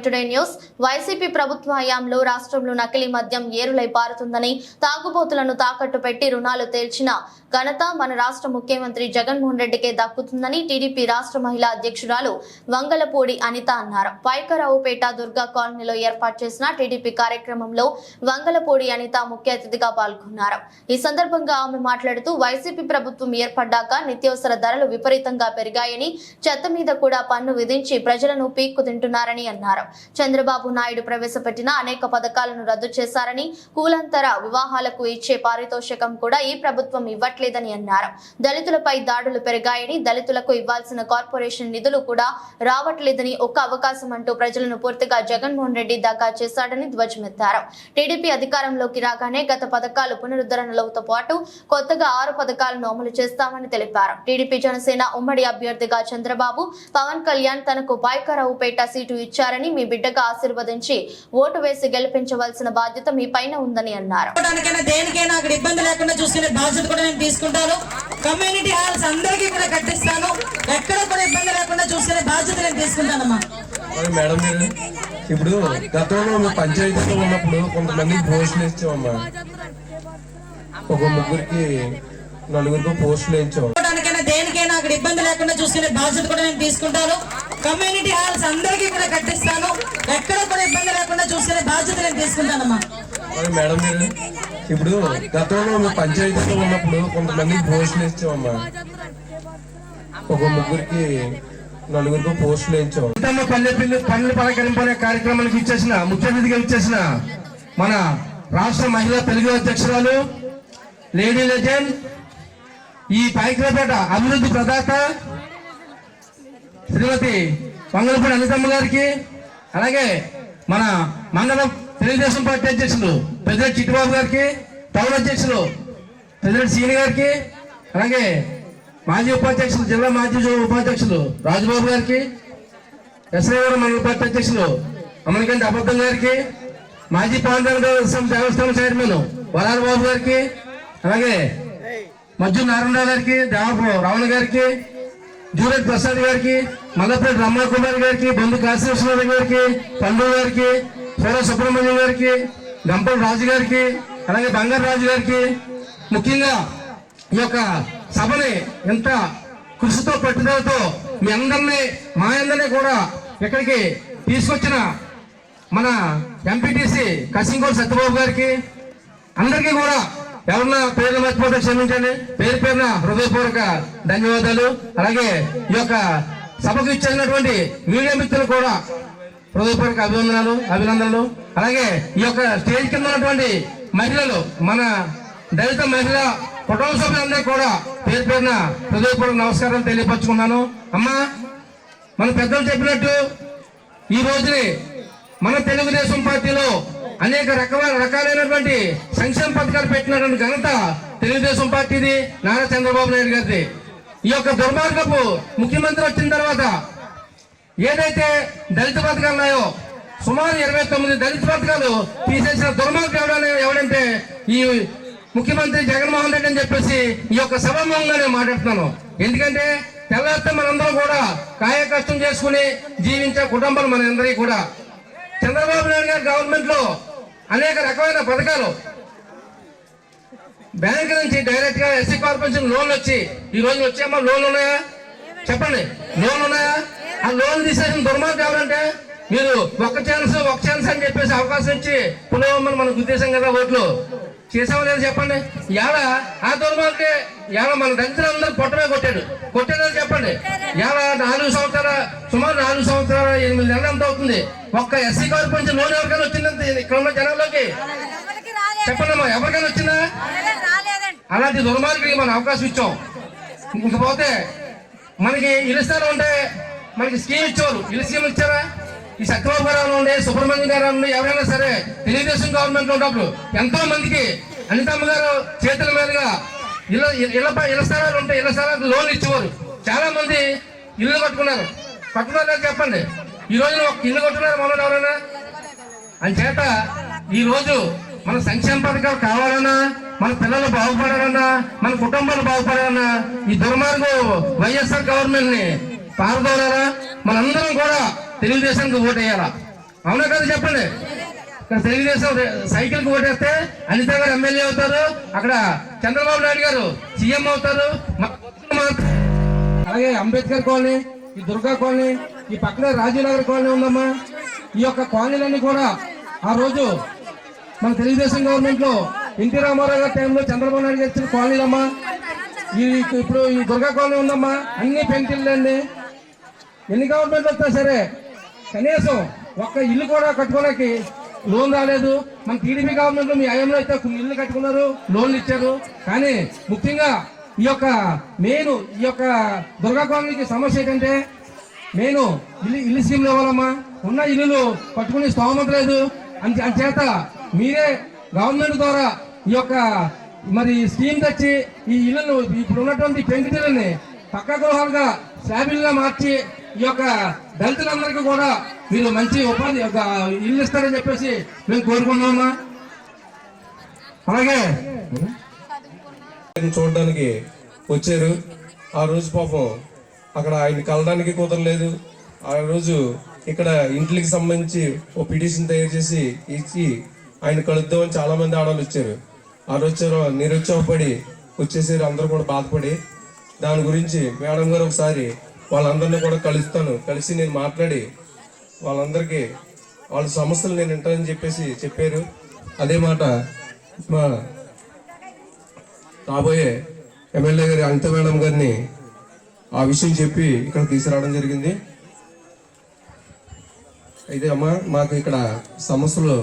Today news. YCP ప్రభుత్వ హయాంలో రాష్ట్రంలో నకిలీ మద్యం ఏరులై పారుతుందని, తాగుబోతులను తాకట్టు పెట్టి రుణాలు తేల్చిన ఘనత మన రాష్ట్ర ముఖ్యమంత్రి జగన్మోహన్ రెడ్డికే దక్కుతుందని టీడీపీ రాష్ట్ర మహిళా అధ్యక్షురాలు వంగలపూడి అనిత అన్నారు. పైకరావుపేట దుర్గా కాలనీలో ఏర్పాటు చేసిన టీడీపీ కార్యక్రమంలో వంగలపూడి అనిత ముఖ్య అతిథిగా పాల్గొన్నారు. ఈ సందర్భంగా ఆమె మాట్లాడుతూ వైసీపీ ప్రభుత్వం ఏర్పడ్డాక నిత్యావసర ధరలు విపరీతంగా పెరిగాయని, చెత్త మీద కూడా పన్ను విధించి ప్రజలను పీక్కు తింటున్నారని అన్నారు. చంద్రబాబు నాయుడు ప్రవేశపెట్టిన అనేక పథకాలను రద్దు చేశారని, కూలంతర వివాహాలకు ఇచ్చే పారితోషికం కూడా ఈ ప్రభుత్వం ఇవ్వట్లేదని అన్నారు. దళితులపై దాడులు పెరిగాయని, దళితులకు ఇవ్వాల్సిన కార్పొరేషన్ నిధులు కూడా రావట్లేదని, ఒక్క అవకాశం అంటూ ప్రజలను పూర్తిగా జగన్మోహన్ రెడ్డి దాకా చేశాడని ధ్వజమెత్తారు. టీడీపీ అధికారంలోకి రాగానే గత పథకాలు పునరుద్ధరణలతో పాటు కొత్తగా 6 పథకాలను అమలు చేస్తామని తెలిపారు. టీడీపీ జనసేన ఉమ్మడి అభ్యర్థిగా చంద్రబాబు, పవన్ కళ్యాణ్ తనకు పైకరావుపేట సీటు ఇచ్చారని, మీ బిడ్డగా ఆశీర్వదించి ఓటు వేసి గెలిపించవలసిన బాధ్యత మీ పైన ఉందని అన్నారు. దేనికైనా అక్కడ ఇబ్బంది లేకుండా చూసుకునే బాధ్యత కూడా నేను తీసుకుంటాను. కమ్యూనిటీ హాల్స్ అందరికీ కూడా కట్టిస్తాను. ఎక్కడ కూడా ఇబ్బంది లేకుండా చూసుకునే బాధ్యత నేను తీసుకుంటానమ్మా. మేడం గారు, ఇప్పుడు గతంలో పంచాయతీలో ఉన్నప్పుడు కొంతమంది పోస్టులు ఇచ్చామమ్మా. ఒక ముగ్గురికి 4 పోస్టులు ఇచ్చాం. దేనికైనా అక్కడ ఇబ్బంది లేకుండా చూసుకునే బాధ్యత కూడా నేను తీసుకుంటాను. కమ్యూనిటీ హాల్స్ అందరికీ కూడా కట్టిస్తాను. ఎక్కడ కూడా ఇబ్బంది లేకుండా చూసుకునే బాధ్యత నేను తీసుకుంటానమ్మా. మేడం గారు, ఇప్పుడు గతంలో పంచాయతీలో ఉన్నప్పుడు కొంతమంది పోస్టులు ఇచ్చామమ్మా. ఒక ముగ్గురికి 4 పోస్టులు ఇచ్చాం. పల్లె పలకరింపనే కార్యక్రమానికి ఇచ్చేసిన ముఖ్య అతిథిగా ఇచ్చేసిన మన రాష్ట్ర మహిళా తెలుగు అధ్యక్షురాలు, లేడీ లెజెండ్, ఈ పైకరావుపేట అభివృద్ధి ప్రదాత శ్రీమతి వంగలపూడి అనితమ్మ గారికి, అలాగే మన మండలం తెలుగుదేశం పార్టీ అధ్యక్షులు ప్రెసిడెంట్ చిట్టిబాబు గారికి, టౌన్ అధ్యక్షులు ప్రెసిడెంట్ సీని గారికి, అలాగే మాజీ ఉపాధ్యక్షులు, జిల్లా మాజీ ఉపాధ్యక్షులు రాజుబాబు గారికి, ఎస్ఐవరం మండల పార్టీ అధ్యక్షులు అమనగంటి అబద్ధం గారికి, మాజీ పాండ్రంగ దేవస్థానం చైర్మన్ వరాల బాబు గారికి, అలాగే మజ్జు నారాయణరావు గారికి, దేవపు రావణ గారికి, జూరెట్ ప్రసాద్ గారికి, మల్లపేట రమణకుమార్ గారికి, బొందు కాశీశ్వరరావు గారికి, పండు గారికి, సోర సుబ్రహ్మణ్యం గారికి, గంపల రాజు గారికి, అలాగే బంగారు రాజు గారికి, ముఖ్యంగా ఈ యొక్క సభని ఎంత కృషితో పట్టుదలతో మీ అందరినీ మా అందరినీ కూడా ఇక్కడికి తీసుకొచ్చిన మన ఎంపీటీసీ కసింగోడు సత్యబాబు గారికి, అందరికీ కూడా ఎవరన్నా పేర్లు మర్చిపోతే క్షమించండి. పేరు పేరున హృదయపూర్వక ధన్యవాదాలు. అలాగే ఈ యొక్క సభకు ఇచ్చేసినటువంటి మీడియా మిత్రులు కూడా హృదయపూర్వక అభినందనలు. అలాగే ఈ యొక్క స్టేజ్ కింద ఉన్నటువంటి మహిళలు, మన దళిత మహిళా కుటుంబ సభ్యులందరూ కూడా పేరు పేరున హృదయపూర్వక నమస్కారాలు తెలియపరుచుకున్నాను. అమ్మా, మన పెద్దలు చెప్పినట్టు ఈ రోజుని మన తెలుగుదేశం పార్టీలో అనేక రకాలైనటువంటి సంక్షేమ పథకాలు పెట్టినటువంటి ఘనత తెలుగుదేశం పార్టీది, నారా చంద్రబాబు నాయుడు గారిది. ఈ యొక్క దుర్మార్గపు ముఖ్యమంత్రి వచ్చిన తర్వాత ఏదైతే దళిత పథకాలు ఉన్నాయో సుమారు 29 దళిత పథకాలు తీసేసిన దుర్మార్గం ఎవడంటే ఈ ముఖ్యమంత్రి జగన్మోహన్ రెడ్డి అని చెప్పేసి ఈ యొక్క సభాముఖంగానే మాట్లాడుతున్నాను. ఎందుకంటే తెల్లారితే మనందరం కూడా కాయ కష్టం చేసుకుని జీవించే కుటుంబాలు మనందరికీ కూడా చంద్రబాబు నాయుడు గారి గవర్నమెంట్ లో అనేక రకమైన పథకాలు, బ్యాంక్ నుంచి డైరెక్ట్ గా ఎస్సీ కార్పొరేషన్ లోన్లు వచ్చి ఈ రోజు వచ్చామా? లోన్లు ఉన్నాయా? చెప్పండి, లోన్లు ఉన్నాయా? ఆ లోన్ తీసేసిన దుర్మార్గం ఎవరంటే మీరు ఒక ఛాన్స్ అని చెప్పేసి అవకాశం ఇచ్చి పునఃమని మనకు ఉద్దేశం కదా ఓట్లు చేసామో లేదో చెప్పండి. ఇవాళ ఆ దుర్మార్గే ఇవాళ మన దళితులందరూ పొట్టమే కొట్టాడని చెప్పండి. ఇవాళ 4 సంవత్సరాల సుమారు 4 సంవత్సరాల 8 నెలలు ఎంత అవుతుంది? ఒక్క ఎస్సీ కార్పొరేషన్ లోన్ ఎవరికైనా వచ్చిందంటే ఇక్కడ ఉన్న జనాల్లోకి చెప్పండి అమ్మా, ఎవరికైనా వచ్చిందా? అలాంటి దుర్మార్గుడికి మనం అవకాశం ఇచ్చాం. ఇంకపోతే మనకి ఇల్లు స్థలం ఉంటే మనకి స్కీమ్ ఇచ్చేవారు. ఇల్లు స్కీమ్ ఇచ్చారా? ఈ సత్యబాబు గారు ఉండే, సుబ్రహ్మణ్యం గారు ఉండే, ఎవరైనా సరే తెలుగుదేశం గవర్నమెంట్ లో ఉన్నప్పుడు ఎంతో మందికి అనితమ్మ గారు చేతుల మీదుగా ఇళ్ల స్థలాలు ఉంటే ఇళ్ల స్థలాలకు లోన్ ఇచ్చేవారు. చాలా మంది ఇల్లు కట్టుకున్నారు చెప్పండి. ఈ రోజు ఒక ఇల్లు కట్టుకున్నారు మనలో ఎవరైనా? అంచేత ఈ రోజు మన సంక్షేమ పథకాలు కావాలన్నా, మన పిల్లలు బాగుపడాలన్నా, మన కుటుంబాలు బాగుపడాలన్నా ఈ దుర్మార్గం వైఎస్ఆర్ గవర్నమెంట్ ని పారదోలారా. మనందరం కూడా తెలుగుదేశానికి ఓటు వేయాలా. అవునా కదా చెప్పండి. ఇక్కడ తెలుగుదేశం సైకిల్కి ఓటేస్తే అనిత గారు ఎమ్మెల్యే అవుతారు, అక్కడ చంద్రబాబు నాయుడు గారు సీఎం అవుతారు. అలాగే అంబేద్కర్ కాలనీ, ఈ దుర్గా కాలనీ, ఈ పక్కనే రాజీనగర్ కాలనీ ఉందమ్మా. ఈ యొక్క కాలనీలన్నీ కూడా ఆ రోజు మన తెలుగుదేశం గవర్నమెంట్ లో ఎన్టీ రామారావు గారి టైంలో చంద్రబాబు నాయుడు గారు ఇచ్చిన కాలనీలమ్మా. ఇప్పుడు ఈ దుర్గా కాలనీ ఉందమ్మా, అన్ని పెంకిళ్ళండి. ఎన్ని గవర్నమెంట్ వస్తా సరే కనీసం ఒక్క ఇల్లు కూడా కట్టుకోవడానికి లోన్ రాలేదు. మన టీడీపీ గవర్నమెంట్ లో మీ హయాంలో అయితే కొన్ని ఇల్లు కట్టుకున్నారు, లోన్లు ఇచ్చారు. కానీ ముఖ్యంగా ఈ యొక్క దుర్గా కాలనీకి సమస్య ఏంటంటే మెయిన్ ఇల్లు స్కీమ్లు ఇవ్వాలమ్మా. ఉన్న ఇల్లులు పట్టుకునే స్తోమత లేదు. అంచేత మీరే గవర్నమెంట్ ద్వారా ఈ యొక్క మరి స్కీమ్ తెచ్చి ఈ ఇళ్లను ఇప్పుడు ఉన్నటువంటి పెంకుటిల్లని పక్కా గృహాలుగా స్లాబిల్గా మార్చి ఈ యొక్క దళితులందరికీ కూడా మీరు మంచి ఉపాధి ఇల్లు ఇస్తారని చెప్పేసి మేము కోరుకున్నామా. అలాగే చూడడానికి వచ్చారు. ఆ రోజు పాపం అక్కడ ఆయన కలడానికి కుదరలేదు. ఆ రోజు ఇక్కడ ఇంటికి సంబంధించి ఓ పిటిషన్ తయారు చేసి ఇచ్చి ఆయన కలుద్దామని చాలా మంది ఆడవాళ్ళు వచ్చారు. ఆ రోజు నిరుత్సాహపడి వచ్చేసారు, అందరూ కూడా బాధపడి. దాని గురించి మేడం గారు ఒకసారి వాళ్ళందరినీ కూడా కలిసి నేను మాట్లాడి వాళ్ళందరికీ వాళ్ళ సమస్యలు నేను వింటానని చెప్పారు. అదే మాట మా రాబోయే ఎమ్మెల్యే గారి అనిత మేడం గారిని ఆ విషయం చెప్పి ఇక్కడ తీసుకురావడం జరిగింది. అయితే అమ్మా, మాకు ఇక్కడ సమస్యలు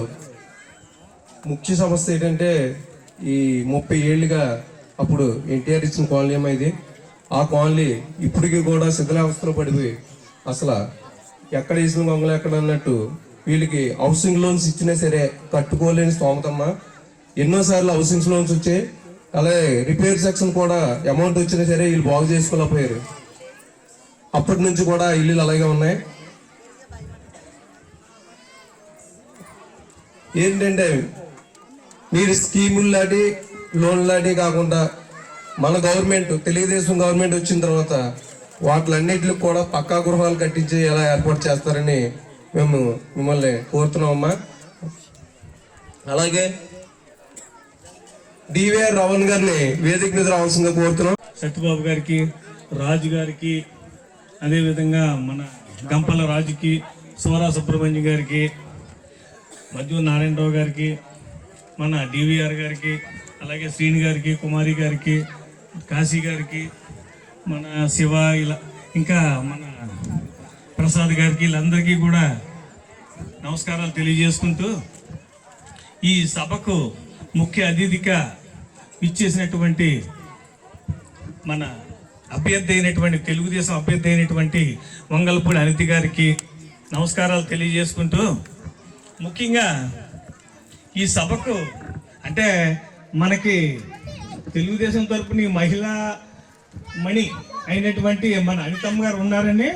ముఖ్య సమస్య ఏంటంటే ఈ 30 ఏళ్ళుగా అప్పుడు ఎన్టీఆర్ ఇచ్చిన కాలనీ అమ్మా ఇది. ఆ కాలనీ ఇప్పటికీ కూడా శిథిలావస్థలో పడిపోయి అసలు ఎక్కడ వేసిన గొంగలు ఎక్కడ అన్నట్టు వీళ్ళకి హౌసింగ్ లోన్స్ ఇచ్చినా సరే కట్టుకోలేని స్తోమతమ్మా. ఎన్నోసార్లు హౌసింగ్ లోన్స్ వచ్చాయి, అలాగే రిపేర్ సెక్షన్ కూడా అమౌంట్ వచ్చినా సరే వీళ్ళు బాగు చేసుకోలేకపోయారు. అప్పటి నుంచి కూడా ఇల్లులు అలాగే ఉన్నాయి. ఏంటంటే మీరు స్కీములు లాంటి లోన్ లాంటి కాకుండా మన గవర్నమెంట్ తెలుగుదేశం గవర్నమెంట్ వచ్చిన తర్వాత వాటిలన్నిటికి కూడా పక్కా గృహాలు కట్టించి ఎలా ఏర్పాటు చేస్తారని మేము మిమ్మల్ని కోరుతున్నామమ్మా. అలాగే డివిఆర్ రావణ్ గారిని వేదిక మీద రావాల్సిందిగా కోరుతున్నాం. సత్యబాబు గారికి, రాజు గారికి, అదేవిధంగా మన గంపల రాజుకి, సోరా సుబ్రహ్మణ్యం గారికి, మధ్య నారాయణరావు గారికి, మన డివిఆర్ గారికి, అలాగే శ్రీని గారికి, కుమారి గారికి, కాశీ గారికి, మన శివ, ఇలా ఇంకా మన ప్రసాద్ గారికి, వీళ్ళందరికీ కూడా నమస్కారాలు తెలియజేసుకుంటూ ఈ సభకు ముఖ్య అతిథిగా ఇచ్చేసినటువంటి మన అభ్యర్థి అయినటువంటి తెలుగుదేశం అభ్యర్థి అయినటువంటి వంగలపూడి అనిత గారికి నమస్కారాలు తెలియజేసుకుంటూ ముఖ్యంగా ఈ సభకు అంటే మనకి తెలుగుదేశం తరపున మహిళా మణి అయినటువంటి మన అనితమ్మ గారు ఉన్నారని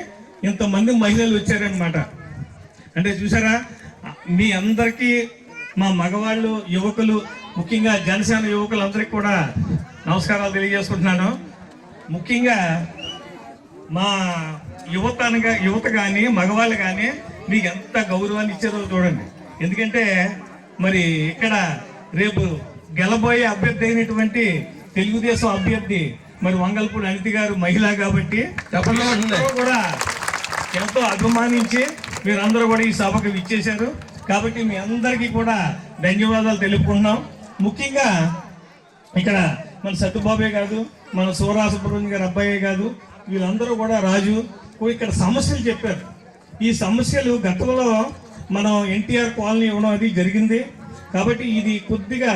ఇంతమంది మహిళలు వచ్చారనమాట. అంటే చూసారా, మీ అందరికీ మా మగవాళ్ళు, యువకులు, ముఖ్యంగా జనసేన యువకులందరికీ కూడా నమస్కారాలు తెలియజేసుకుంటున్నాను. ముఖ్యంగా మా యువత కానీ మగవాళ్ళు కానీ మీకు ఎంత గౌరవాన్ని ఇచ్చారో చూడండి. ఎందుకంటే మరి ఇక్కడ రేపు గెలబోయే అభ్యర్థి అయినటువంటి తెలుగుదేశం అభ్యర్థి మరి వంగలపూడి అనిత గారు మహిళ కాబట్టి కూడా ఎంతో అభిమానించి మీరందరూ కూడా ఈ సభకు విచ్చేశారు. కాబట్టి మీ అందరికీ కూడా ధన్యవాదాలు తెలుపుకుంటున్నాం. ముఖ్యంగా ఇక్కడ మన సత్యబాబే కాదు, మన సోరా సుబ్రహ్మణ్యం గారి అబ్బాయే కాదు, వీళ్ళందరూ కూడా రాజు ఇక్కడ సమస్యలు చెప్పారు. ఈ సమస్యలు గతంలో మనం ఎన్టీఆర్ కాలనీ ఇవ్వడం అది జరిగింది. కాబట్టి ఇది కొద్దిగా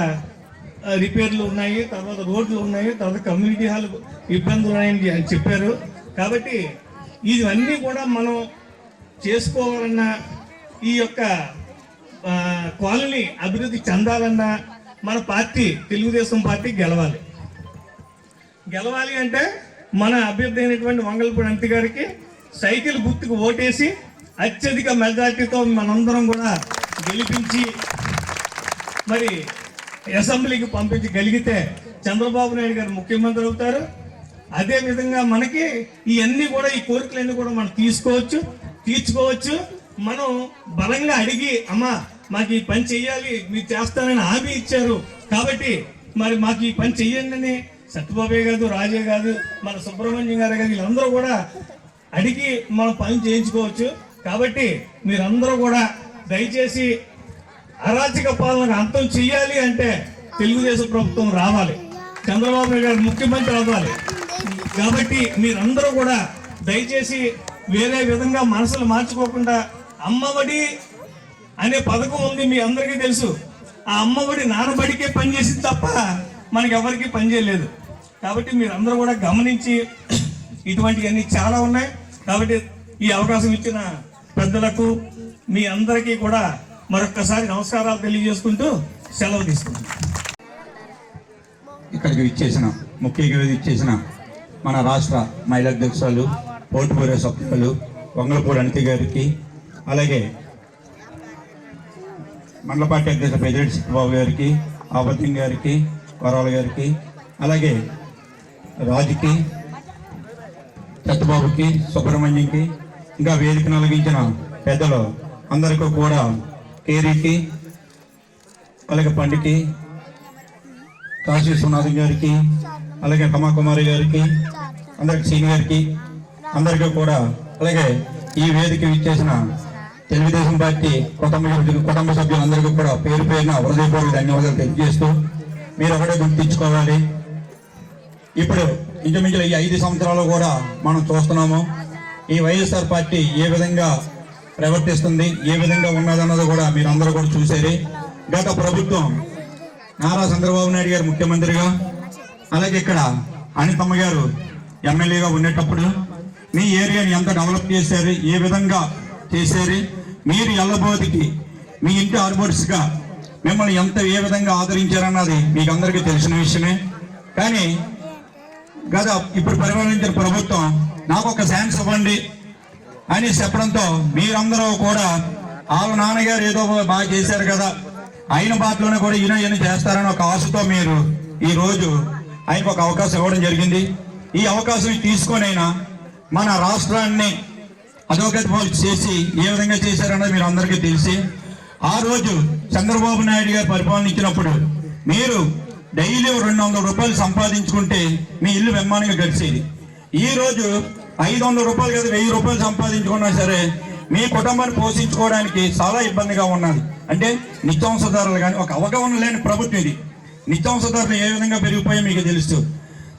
రిపేర్లు ఉన్నాయి, తర్వాత రోడ్లు ఉన్నాయి, తర్వాత కమ్యూనిటీ హాల్ ఇబ్బందులు ఉన్నాయని చెప్పారు. కాబట్టి ఇవన్నీ కూడా మనం చేసుకోవాలన్నా, ఈ యొక్క కాలనీ అభివృద్ధి చెందాలన్నా మన పార్టీ తెలుగుదేశం పార్టీ గెలవాలి అంటే మన అభ్యర్థి అయినటువంటి వంగలపూడి అనిత గారికి సైకిల్ గుర్తుకు ఓటేసి అత్యధిక మెజార్టీతో మనందరం కూడా గెలిపించి మరి అసెంబ్లీకి పంపించగలిగితే చంద్రబాబు నాయుడు గారు ముఖ్యమంత్రి అవుతారు. అదేవిధంగా మనకి ఇవన్నీ కూడా, ఈ కోరికలన్నీ కూడా మనం తీర్చుకోవచ్చు. మనం బలంగా అడిగి అమ్మా మాకు ఈ పని చెయ్యాలి మీరు చేస్తానని హామీ ఇచ్చారు కాబట్టి మరి మాకు ఈ పని చెయ్యండి అని సత్యబాబే కాదు, రాజే కాదు, మన సుబ్రహ్మణ్యం గారు కాదు, వీళ్ళందరూ కూడా అడిగి మనం పని చేయించుకోవచ్చు. కాబట్టి మీరందరూ కూడా దయచేసి అరాచక పాలనకు అంతం చెయ్యాలి అంటే తెలుగుదేశం ప్రభుత్వం రావాలి, చంద్రబాబు నాయుడు గారు ముఖ్యమంత్రి అవ్వాలి. కాబట్టి మీరందరూ కూడా దయచేసి వేరే విధంగా మనసులు మార్చుకోకుండా అమ్మఒడి అనే పథకం ఉంది, మీ అందరికీ తెలుసు. ఆ అమ్మఒడి నానబడికే పనిచేసింది తప్ప మనకి ఎవరికి పనిచేయలేదు. కాబట్టి మీరందరూ కూడా గమనించి ఇటువంటివన్నీ చాలా ఉన్నాయి. కాబట్టి ఈ అవకాశం ఇచ్చిన పెద్దలకు మీ అందరికీ కూడా మరొక్కసారి నమస్కారాలు తెలియజేసుకుంటూ సెలవు తీసుకుంటాం. ఇక్కడికి విచ్చేసిన ముఖ్యంగా ఇచ్చేసిన మన రాష్ట్ర మహిళా అధ్యక్షులు పోటుపూరే సభ్యులు వంగలపూడి అనిత గారికి, అలాగే మండల పార్టీ అధ్యక్షులు పెద్దిరెడ్డి చిట్టుబాబు గారికి, ఆపత్యం గారికి, వరాల గారికి, అలాగే రాజుకి, సత్యబాబుకి, సుబ్రహ్మణ్యంకి, ఇంకా వేదికను అలగించిన పెద్దలు అందరికీ కూడా, కేరీకి, అలాగే పండికి, కాశీ విశ్వనాథం గారికి, అలాగే కమాకుమారి గారికి, అందరికి సీని గారికి, అందరికీ కూడా, అలాగే ఈ వేదిక ఇచ్చేసిన తెలుగుదేశం పార్టీ కుటుంబ సభ్యులందరికీ కూడా పేరు పేరున హృదయపూర్వక ధన్యవాదాలు తెలియజేస్తూ, మీరు ఒకటే గుర్తించుకోవాలి. ఇప్పుడు ఇంచుమించులు ఈ 5 సంవత్సరాలు కూడా మనం చూస్తున్నాము ఈ వైఎస్ఆర్ పార్టీ ఏ విధంగా ప్రవర్తిస్తుంది, ఏ విధంగా ఉన్నదన్నది కూడా మీరు అందరూ కూడా చూసారు. గత ప్రభుత్వం నారా చంద్రబాబు నాయుడు గారు ముఖ్యమంత్రిగా, అలాగే ఇక్కడ అనితమ్మ గారు ఎమ్మెల్యేగా ఉండేటప్పుడు మీ ఏరియాని ఎంత డెవలప్ చేశారు, ఏ విధంగా చేశారు, మీరు ఎల్లబోతికి మీ ఇంటి ఆర్బోర్డ్స్గా మిమ్మల్ని ఏ విధంగా ఆదరించారన్నది మీకు అందరికీ తెలిసిన విషయమే. కానీ ఇప్పుడు పరిపాలించిన ప్రభుత్వం నాకు ఒక ఛాన్స్ ఇవ్వండి అని చెప్పడంతో మీరందరూ కూడా వాళ్ళ నాన్నగారు ఏదో బాగా చేశారు కదా, ఆయన బాటలోనే కూడా ఈయన చేస్తారని ఒక ఆశతో మీరు ఈ రోజు ఆయనకు ఒక అవకాశం ఇవ్వడం జరిగింది. ఈ అవకాశం తీసుకొనైనా మన రాష్ట్రాన్ని అధోగతి చేసి ఏ విధంగా చేశారన్నది మీరు అందరికీ తెలిసి, ఆ రోజు చంద్రబాబు నాయుడు గారు పరిపాలన ఇచ్చినప్పుడు మీరు డైలీ 200 రూపాయలు సంపాదించుకుంటే మీ ఇల్లు వెమ్మానంగా గడిచేది. ఈ రోజు 500 రూపాయలు కదా 1000 రూపాయలు సంపాదించుకున్నా సరే మీ కుటుంబాన్ని పోషించుకోవడానికి చాలా ఇబ్బందిగా ఉన్నది. అంటే నిత్యావసర ధరలు కానీ ఒక అవగాహన లేని ప్రభుత్వం ఇది. నిత్యావసర ధరలు ఏ విధంగా పెరిగిపోయాయో మీకు తెలుసు.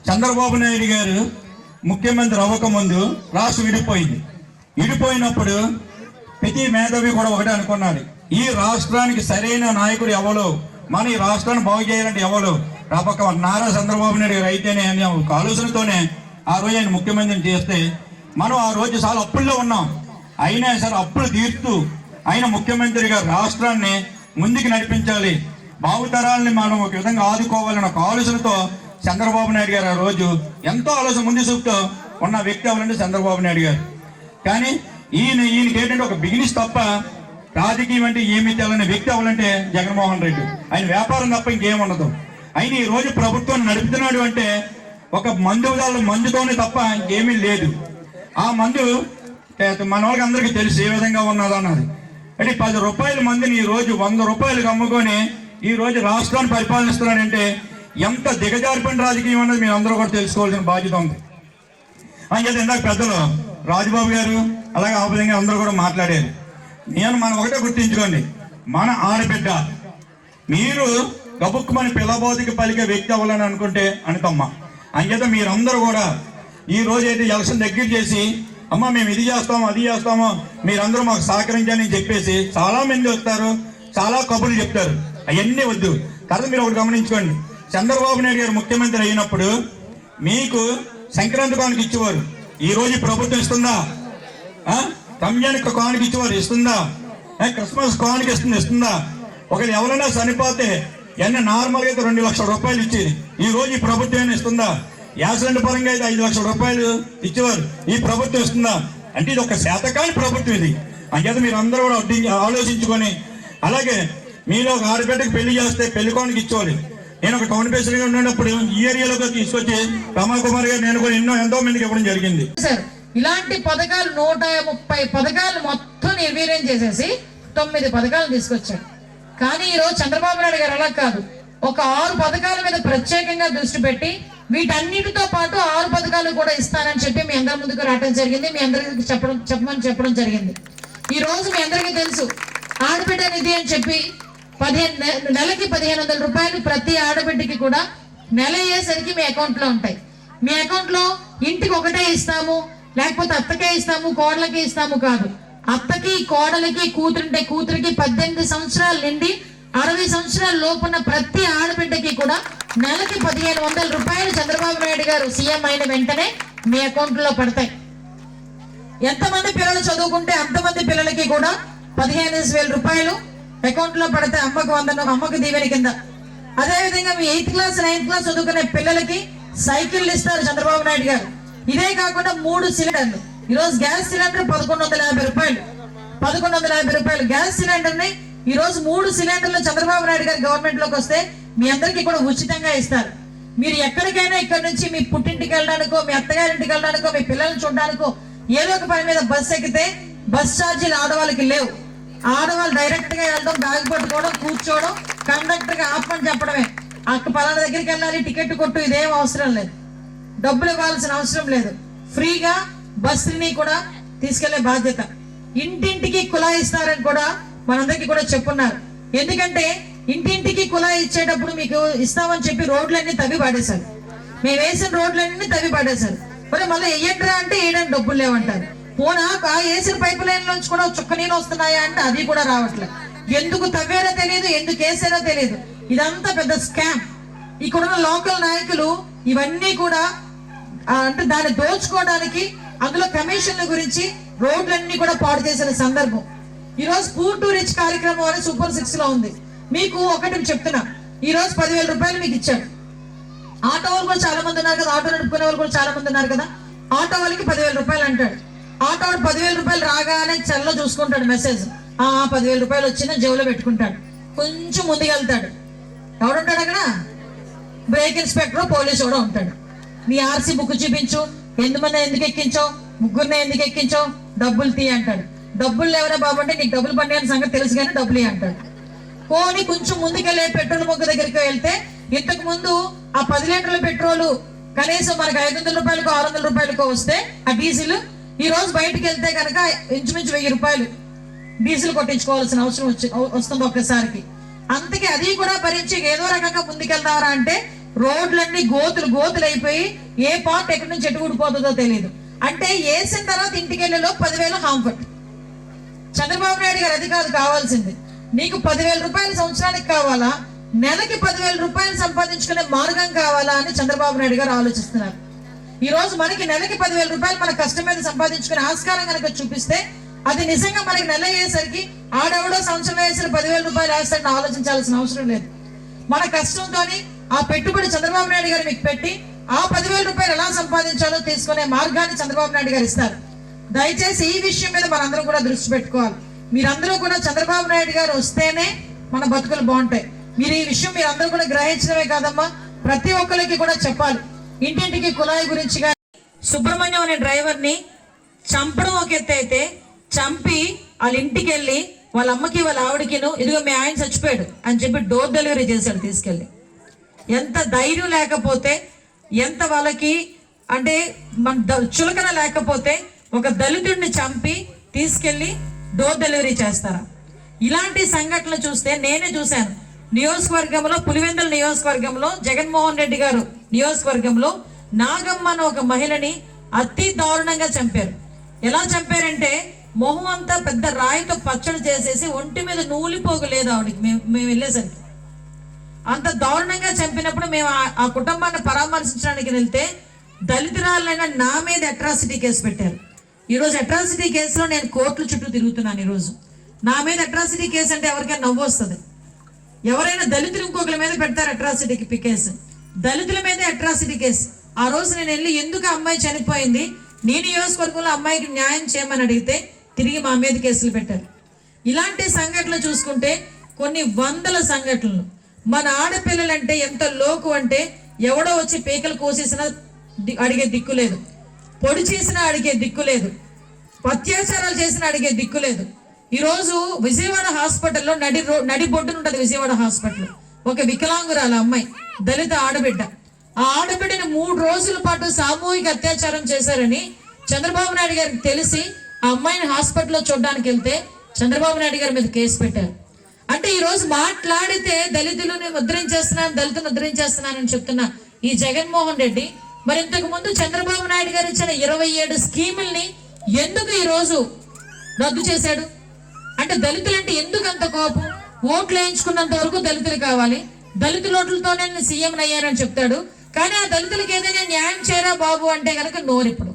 చంద్రబాబు నాయుడు గారు ముఖ్యమంత్రి అవ్వకముందు రాష్ట్రం విడిపోయినప్పుడు ప్రతి మేధావి కూడా ఒకటే అనుకున్నారు, ఈ రాష్ట్రానికి సరైన నాయకుడు ఎవరు, మన ఈ రాష్ట్రాన్ని బాగు చేయాలంటే ఎవరు, రాపక్క నారా చంద్రబాబు నాయుడు గారు అయితేనే అనే ఒక ఆలోచనతోనే ఆ రోజు ఆయన ముఖ్యమంత్రిని చేస్తే మనం ఆ రోజు చాలా అప్పుల్లో ఉన్నాం. అయినా సరే అప్పులు తీరుతూ ఆయన ముఖ్యమంత్రిగా రాష్ట్రాన్ని ముందుకు నడిపించాలి, భావితరాలని మనం ఒక విధంగా ఆదుకోవాలని ఒక ఆలోచనతో చంద్రబాబు నాయుడు గారు ఆ రోజు ఎంతో ఆలోచన ముందు చూపుతూ ఉన్న వ్యక్తి అవ్వాలంటే చంద్రబాబు నాయుడు గారు. కానీ ఈయనకి ఏంటంటే ఒక బిజినెస్ తప్ప రాజకీయం అంటే ఏమి తెలని వ్యక్తి అవ్వాలంటే జగన్మోహన్ రెడ్డి. ఆయన వ్యాపారం తప్ప ఇంకేం ఉండదు. ఆయన ఈ రోజు ప్రభుత్వాన్ని నడుపుతున్నాడు అంటే ఒక మందుతోనే తప్ప ఇంకేమీ లేదు. ఆ మందు మన వాళ్ళకి అందరికీ తెలుసు ఏ విధంగా ఉన్నదో అన్నది. అంటే 10 రూపాయల మందిని ఈ రోజు 100 రూపాయలకు అమ్ముకొని ఈ రోజు రాష్ట్రాన్ని పరిపాలనిస్తున్నాడంటే ఎంత దిగజారిపోయిన రాజకీయం అన్నది మీరు అందరూ కూడా తెలుసుకోవాల్సిన బాధ్యత ఉంది. అయితే ఇందాక పెద్దలు రాజుబాబు గారు అలాగే ఆ విధంగా అందరూ కూడా మాట్లాడారు. మనం ఒకటే గుర్తించుకోండి, మన ఆడబిడ్డ మీరు గబుక్కుమని పిల్లబోదికి పలికే వ్యక్తి అవ్వాలని అనుకుంటే అనితమ్మ. అంచేత మీరందరూ కూడా ఈ రోజు అయితే ఎలక్షన్ దగ్గర చేసి అమ్మ మేము ఇది చేస్తాము అది చేస్తాము మీరందరూ మాకు సహకరించాలని చెప్పేసి చాలా మంది వస్తారు, చాలా కబుర్లు చెప్తారు. అవన్నీ వద్దు. తర్వాత మీరు ఒకటి గమనించుకోండి, చంద్రబాబు నాయుడు గారు ముఖ్యమంత్రి అయినప్పుడు మీకు సంక్రాంతి కానుక ఇచ్చేవారు, ఈ రోజు ప్రభుత్వం ఇస్తుందా? రంజాన్ కానుక ఇచ్చేవారు ఇస్తుందా? క్రిస్మస్ కానుక ఇస్తుందా? ఒకరు ఎవరైనా చనిపోతే ఎన్న నార్మల్గా అయితే 2 లక్షల రూపాయలు ఇచ్చేది, ఈ రోజు ఈ ప్రభుత్వం ఏమైనా ఇస్తుందా? యాక్సిడెంట్ పరంగా అయితే 5 లక్షల రూపాయలు ఇచ్చేవారు, ఈ ప్రభుత్వం ఇస్తుందా? అంటే ఇది ఒక శాతకాని ప్రభుత్వం ఇది. అంచేత మీరు అందరూ కూడా ఆలోచించుకొని, అలాగే మీలో ఒక ఆడబిడ్డకి పెళ్లి చేస్తే పెళ్లి కానుక ఇచ్చేవారు. నేను ఒక టౌన్ ప్రెసిడెంట్గా ఉన్నప్పుడు ఈ ఏరియాలోకి తీసుకొచ్చి రమాకుమారి గారు నేను కూడా ఎంతో మందికి ఇవ్వడం జరిగింది. సార్ ఇలాంటి పథకాలు 130 పథకాలు మొత్తం నిర్వీర్యం చేసేసి 9 పథకాలు తీసుకొచ్చాడు. కానీ ఈరోజు చంద్రబాబు నాయుడు గారు అలా కాదు, ఒక 6 పథకాల మీద ప్రత్యేకంగా దృష్టి పెట్టి వీటన్నిటితో పాటు 6 పథకాలు కూడా ఇస్తానని చెప్పి మీ అందరి ముందుకు రావడం జరిగింది. మీ అందరికి చెప్పడం జరిగింది. ఈ రోజు మీ అందరికీ తెలుసు, ఆడబిడ్డ నిధి అని చెప్పి నెలకి 1500 రూపాయలు ప్రతి ఆడబిడ్డకి కూడా నెల అయ్యేసరికి మీ అకౌంట్ లో ఉంటాయి. మీ అకౌంట్ లో ఇంటికి ఒకటే ఇస్తాము, లేకపోతే అత్తకే ఇస్తాము, కోడలకి ఇస్తాము కాదు. అత్తకి, కోడలకి, కూతురికి 18 సంవత్సరాల నుండి 60 సంవత్సరాల లోపున్న ప్రతి ఆడబిడ్డకి కూడా నెలకి 1500 రూపాయలు చంద్రబాబు నాయుడు గారు సీఎం అయిన వెంటనే మీ అకౌంట్ లో పడతాయి. ఎంతమంది పిల్లలు చదువుకుంటే అంతమంది పిల్లలకి కూడా 15,000 రూపాయలు అకౌంట్ లో పడతాయి. అమ్మకు దీవెన కింద. అదే విధంగా మీ 8th క్లాస్ 9th క్లాస్ చదువుకునే పిల్లలకి సైకిల్ ఇస్తారు చంద్రబాబు నాయుడు గారు. ఇదే కాకుండా 3 సిలిండర్లు. ఈరోజు గ్యాస్ సిలిండర్ 1150 రూపాయలు. 1150 రూపాయలు గ్యాస్ సిలిండర్ ని ఈరోజు 3 సిలిండర్లు చంద్రబాబు నాయుడు గారు గవర్నమెంట్ లోకి వస్తే మీ అందరికీ కూడా ఉచితంగా ఇస్తారు. మీరు ఎక్కడికైనా ఇక్కడ నుంచి మీ పుట్టింటికి వెళ్ళడానికో, మీ అత్తగారింటికి వెళ్ళడానికో, మీ పిల్లల్ని చూడడానికో ఏదో ఒక పని మీద బస్సు ఎక్కితే బస్ ఛార్జీలు ఆడవాళ్ళకి లేవు. ఆడవాళ్ళు డైరెక్ట్ గా వెళ్ళడం, బ్యాగ్ పట్టుకోవడం, కూర్చోవడం, కండక్టర్ గా ఆపమని చెప్పడమే. అక్క పలానా దగ్గరికి వెళ్ళాలి, టికెట్ కొట్టు, ఇదేం అవసరం లేదు. డబ్బులు ఇవ్వాల్సిన అవసరం లేదు. ఫ్రీగా బస్సుని కూడా తీసుకెళ్లే బాధ్యత. ఇంటింటికి కుళాయి ఇస్తారని కూడా మనందరికీ కూడా చెప్పున్నారు. ఎందుకంటే ఇంటింటికి కుళాయి ఇచ్చేటప్పుడు మీకు ఇస్తామని చెప్పి రోడ్లన్నీ తవ్వి పాడేశారు. మేము వేసిన రోడ్లన్నీ తవ్వి పాడేశారు. మరి మళ్ళీ వెయ్యండిరా అంటే వేయడానికి డబ్బులు లేవంటారు. పోనా ఆ వేసిన పైప్ లైన్ నుంచి కూడా చుక్క నీళ్ళు వస్తున్నాయా అంటే అది కూడా రావట్లేదు. ఎందుకు తవ్వారో తెలియదు, ఎందుకు వేసారో తెలియదు. ఇదంతా పెద్ద స్కామ్. ఇక్కడున్న లోకల్ నాయకులు ఇవన్నీ కూడా అంటే దాన్ని దోచుకోవడానికి, అందులో కమిషన్ల గురించి రోడ్లన్నీ కూడా పాడు చేసిన సందర్భం. ఈ రోజు పూర్ టు రిచ్ కార్యక్రమం అని సూపర్ 6 లో ఉంది. మీకు ఒకటి చెప్తున్నా, ఈ రోజు 10,000 రూపాయలు మీకు ఇచ్చాడు. ఆటో వాళ్ళు కూడా చాలా మంది ఉన్నారు కదా, ఆటో నడుపుకునే వాళ్ళు కూడా చాలా మంది ఉన్నారు కదా. ఆటో వాళ్ళకి 10,000 రూపాయలు అంటాడు. ఆటో వాడు 10,000 రూపాయలు రాగానే చెల్లో చూసుకుంటాడు మెసేజ్. 10,000 రూపాయలు వచ్చిందని జేబులో పెట్టుకుంటాడు. కొంచెం ముందుకెళ్తాడు. ఎవడుంటాడు అక్కడ? బ్రేక్ ఇన్స్పెక్టర్, పోలీసు కూడా ఉంటాడు. నీ ఆర్సీ బుక్ చూపించు, ఎంతమంది ఎందుకు ఎక్కించావు, 3 ఎందుకు ఎక్కించావు, డబ్బులు తీ అంటాడు. డబ్బులు లేవరా బాబు అంటే నీకు డబ్బులు పండి అని సంగతి తెలుసు కానీ డబ్బులు అంటాడు. పోనీ కొంచెం ముందుకెళ్ళే పెట్రోల్ మొగ్గు దగ్గరికి వెళ్తే ఇంతకు ముందు ఆ 10 లీటర్ల పెట్రోల్ కనీసం మనకు 500 రూపాయలకు 600 రూపాయలకు వస్తే ఆ డీజిల్ ఈ రోజు బయటకు వెళ్తే కనుక ఇంచుమించు 1000 రూపాయలు డీజిల్ కొట్టించుకోవాల్సిన అవసరం వస్తుంది ఒక్కసారికి. అందుకే అది కూడా భరించి ఏదో రకంగా ముందుకెళ్తారా అంటే రోడ్లన్నీ గోతులు అయిపోయి ఏ పార్ట్ ఎక్కడి నుంచి ఎటు ఊడిపోతుందో తెలియదు. అంటే వేసిన తర్వాత ఇంటికి వెళ్ళేలో 10,000 హాంఫర్ట్. చంద్రబాబు నాయుడు గారు అది కాదు కావాల్సింది. నీకు 10,000 రూపాయలు సంవత్సరానికి కావాలా, నెలకి 10,000 రూపాయలు సంపాదించుకునే మార్గం కావాలా అని చంద్రబాబు నాయుడు గారు ఆలోచిస్తున్నారు. ఈ రోజు మనకి నెలకి 10,000 రూపాయలు మన కష్టం మీద సంపాదించుకునే ఆస్కారం కనుక చూపిస్తే అది నిజంగా మనకి నెల అయ్యేసరికి ఆడెవడో సంవత్సరం వేసిన 10,000 రూపాయలు వేస్తాడని ఆలోచించాల్సిన అవసరం లేదు. మన కష్టంతోని ఆ పెట్టుబడి చంద్రబాబు నాయుడు గారు మీకు పెట్టి ఆ 10,000 రూపాయలు ఎలా సంపాదించాలో తీసుకునే మార్గాన్ని చంద్రబాబు నాయుడు గారు ఇస్తారు. దయచేసి ఈ విషయం మీద మనందరం కూడా దృష్టి పెట్టుకోవాలి. మీరందరూ కూడా చంద్రబాబు నాయుడు గారు వస్తేనే మన బతుకులు బాగుంటాయి. మీరు ఈ విషయం మీరందరూ కూడా గ్రహించడమే కాదమ్మా, ప్రతి ఒక్కరికి కూడా చెప్పాలి. ఇంటింటికి కుళాయి గురించి. సుబ్రహ్మణ్యం అనే డ్రైవర్ ని చంపడం ఒక ఎత్తు అయితే, చంపి వాళ్ళ ఇంటికి వెళ్ళి వాళ్ళ అమ్మకి వాళ్ళ ఆవిడకిను ఇదిగో మీ ఆయన చచ్చిపోయాడు అని చెప్పి డోర్ డెలివరీ చేశాడు తీసుకెళ్ళి. ఎంత ధైర్యం లేకపోతే, ఎంత వాళ్ళకి అంటే మన చులకన లేకపోతే ఒక దళితుడిని చంపి తీసుకెళ్లి డోర్ డెలివరీ చేస్తారా? ఇలాంటి సంఘటనలు చూస్తే నేనే చూశాను. నియోజకవర్గంలో, పులివెందుల నియోజకవర్గంలో, జగన్మోహన్ రెడ్డి గారు నియోజకవర్గంలో నాగమ్మ అనే ఒక మహిళని అతి దారుణంగా చంపారు. ఎలా చంపారంటే మొహం అంతా పెద్ద రాయితో పచ్చడి చేసేసి ఒంటి మీద నూలిపోగు లేదు ఆవిడకి. మేము వెళ్ళేసరికి అంత దారుణంగా చంపినప్పుడు మేము ఆ కుటుంబాన్ని పరామర్శించడానికి వెళ్తే దళితురాలైన నా మీద అట్రాసిటీ కేసు పెట్టారు. ఈరోజు అట్రాసిటీ కేసులో నేను కోర్టుల చుట్టూ తిరుగుతున్నాను. ఈరోజు నా మీద అట్రాసిటీ కేసు అంటే ఎవరికైనా నవ్వు వస్తుంది. ఎవరైనా దళితులు ఇంకొకరి మీద పెడతారు అట్రాసిటీకి కేసు, దళితుల మీదే అట్రాసిటీ కేసు. ఆ రోజు నేను వెళ్ళి ఎందుకు అమ్మాయి చనిపోయింది, నీ నియోజకవర్గంలో అమ్మాయికి న్యాయం చేయమని అడిగితే తిరిగి మా మీద కేసులు పెట్టారు. ఇలాంటి సంఘటనలు చూసుకుంటే కొన్ని వందల సంఘటనలు. మన ఆడపిల్లలంటే ఎంత లోకు అంటే ఎవడో వచ్చి పీకలు కోసేసినా అడిగే దిక్కు లేదు. పొడి చేసినా అడిగే దిక్కు లేదు, అత్యాచారాలు చేసినా అడిగే దిక్కు లేదు. ఈరోజు విజయవాడ హాస్పిటల్లో నడి బొడ్డున ఉంటుంది విజయవాడ హాస్పిటల్. ఒక వికలాంగురాల అమ్మాయి, దళిత ఆడబిడ్డ. ఆ ఆడబిడ్డని 3 రోజుల పాటు సామూహిక అత్యాచారం చేశారని చంద్రబాబు నాయుడు గారికి తెలిసి ఆ అమ్మాయిని హాస్పిటల్లో చూడడానికి వెళ్తే చంద్రబాబు నాయుడు గారి మీద కేసు పెట్టారు. అంటే ఈ రోజు మాట్లాడితే దళితులను దళితులను ఉద్ధరించేస్తున్నానని చెప్తున్న ఈ జగన్మోహన్ రెడ్డి మరి ఇంతకు ముందు చంద్రబాబు నాయుడు గారు ఇచ్చిన 27 స్కీముల్ని ఎందుకు ఈ రోజు రద్దు చేశాడు? అంటే దళితులంటే ఎందుకు అంత కోపం? ఓట్లు వేయించుకున్నంత వరకు దళితులు కావాలి, దళితుల ఓట్లతోనే నేను సీఎం అయ్యానని చెప్తాడు. కానీ ఆ దళితులకు ఏదైనా న్యాయం చేయరా బాబు అంటే కనుక నోరిప్పుడు.